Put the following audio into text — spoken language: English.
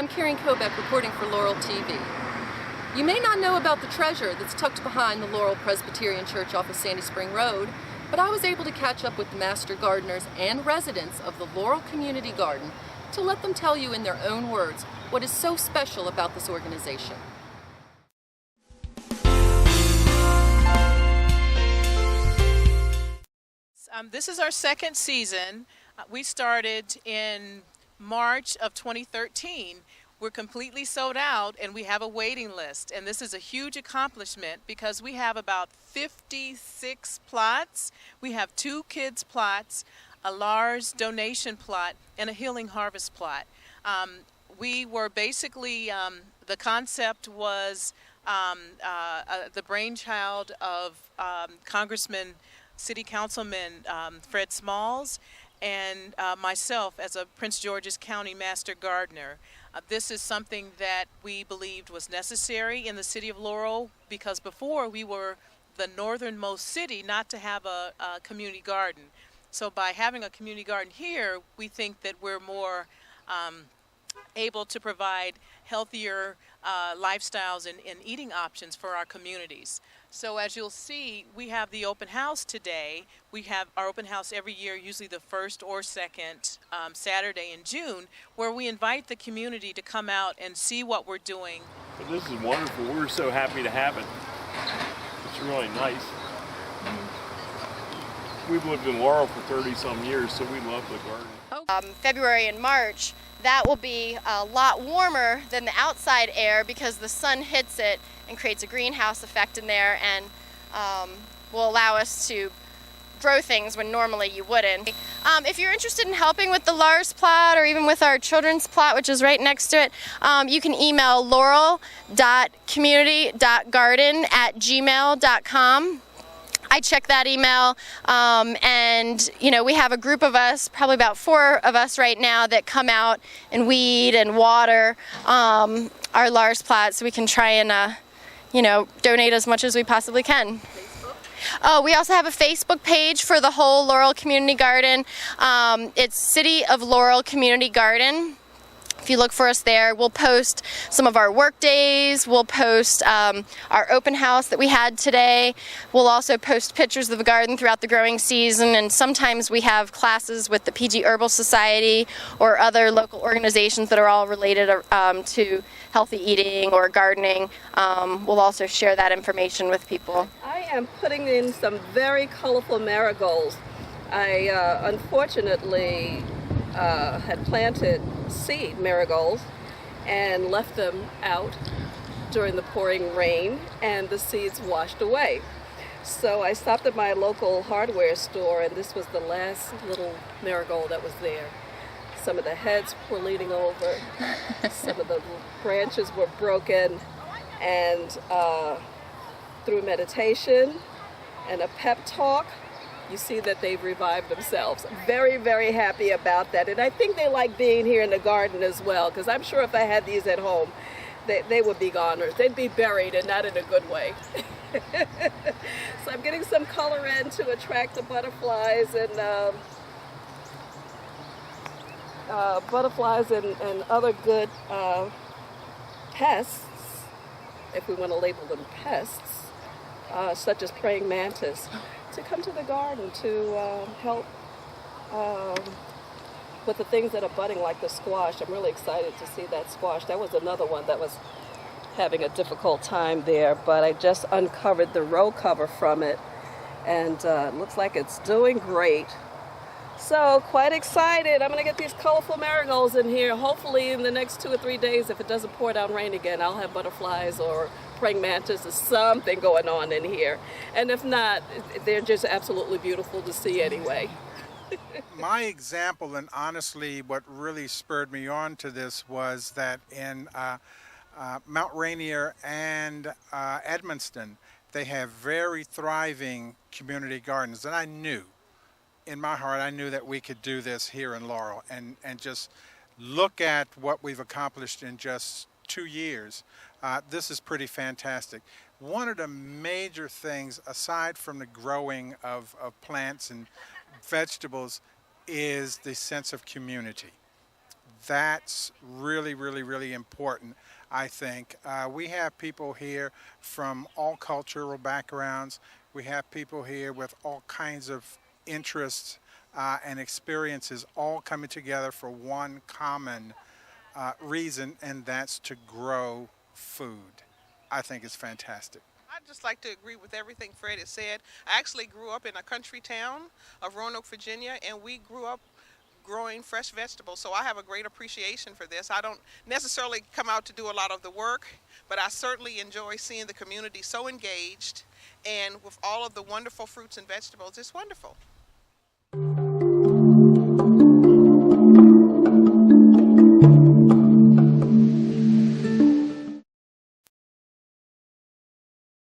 I'm Karen Kobeck reporting for Laurel TV. You may not know about the treasure that's tucked behind the Laurel Presbyterian Church off of Sandy Spring Road, but I was able to catch up with the master gardeners and residents of the Laurel Community Garden to let them tell you in their own words what is so special about this organization. This is our second season. We started in March of 2013. We're completely sold out and we have a waiting list, and this is a huge accomplishment because we have about 56 plots. We have 2 kids plots, a Lars donation plot, and a healing harvest plot. We were basically, the concept was the brainchild of City Councilman Fred Smalls and myself as a Prince George's County Master Gardener. This is something that we believed was necessary in the city of Laurel because before we were the northernmost city not to have a community garden. So by having a community garden here, we think that we're more able to provide healthier lifestyles and eating options for our communities. So as you'll see, we have the open house today. We have our open house every year, usually the first or second Saturday in June, where we invite the community to come out and see what we're doing. Well, this is wonderful. We're so happy to have it. It's really nice. We've lived in Laurel for 30-some years, so we love the garden. February and March, that will be a lot warmer than the outside air because the sun hits it and creates a greenhouse effect in there and will allow us to grow things when normally you wouldn't. If you're interested in helping with the Lars plot or even with our children's plot, which is right next to it, you can email laurel.community.garden@gmail.com. I check that email, and we have a group of us, probably about 4 of us right now, that come out and weed and water our Lars plots so we can try and donate as much as we possibly can. We also have a Facebook page for the whole Laurel Community Garden. It's City of Laurel Community Garden. If you look for us there, we'll post some of our work days, we'll post our open house that we had today, we'll also post pictures of the garden throughout the growing season, and sometimes we have classes with the PG Herbal Society or other local organizations that are all related to healthy eating or gardening. We'll also share that information with people. I am putting in some very colorful marigolds. I unfortunately had planted seed marigolds and left them out during the pouring rain, and the seeds washed away. So I stopped at my local hardware store, and this was the last little marigold that was there. Some of the heads were leaning over, some of the branches were broken, and through meditation and a pep talk, you see that they've revived themselves. Very, very happy about that. And I think they like being here in the garden as well, because I'm sure if I had these at home, they would be goners. They'd be buried, and not in a good way. So I'm getting some color in to attract the butterflies and other good pests, if we want to label them pests, such as praying mantis, to come to the garden to help with the things that are budding, like the squash. I'm really excited to see that squash. That was another one that was having a difficult time there, but I just uncovered the row cover from it, and it looks like it's doing great. So quite excited. I'm going to get these colorful marigolds in here. Hopefully in the next 2 or 3 days, if it doesn't pour down rain again, I'll have butterflies or praying mantis or something going on in here. And if not, they're just absolutely beautiful to see anyway. My example, and honestly what really spurred me on to this, was that in Mount Rainier and Edmonston, they have very thriving community gardens. And I knew, in my heart, I knew that we could do this here in Laurel, and just look at what we've accomplished in just 2 years. This is pretty fantastic. One of the major things, aside from the growing of plants and vegetables, is the sense of community. That's really, really, really important, I think. We have people here from all cultural backgrounds. We have people here with all kinds of interests and experiences all coming together for one common reason, and that's to grow food. I think it's fantastic. I'd just like to agree with everything Fred has said. I actually grew up in a country town of Roanoke, Virginia, and we grew up growing fresh vegetables, so I have a great appreciation for this. I don't necessarily come out to do a lot of the work, but I certainly enjoy seeing the community so engaged and with all of the wonderful fruits and vegetables. It's wonderful.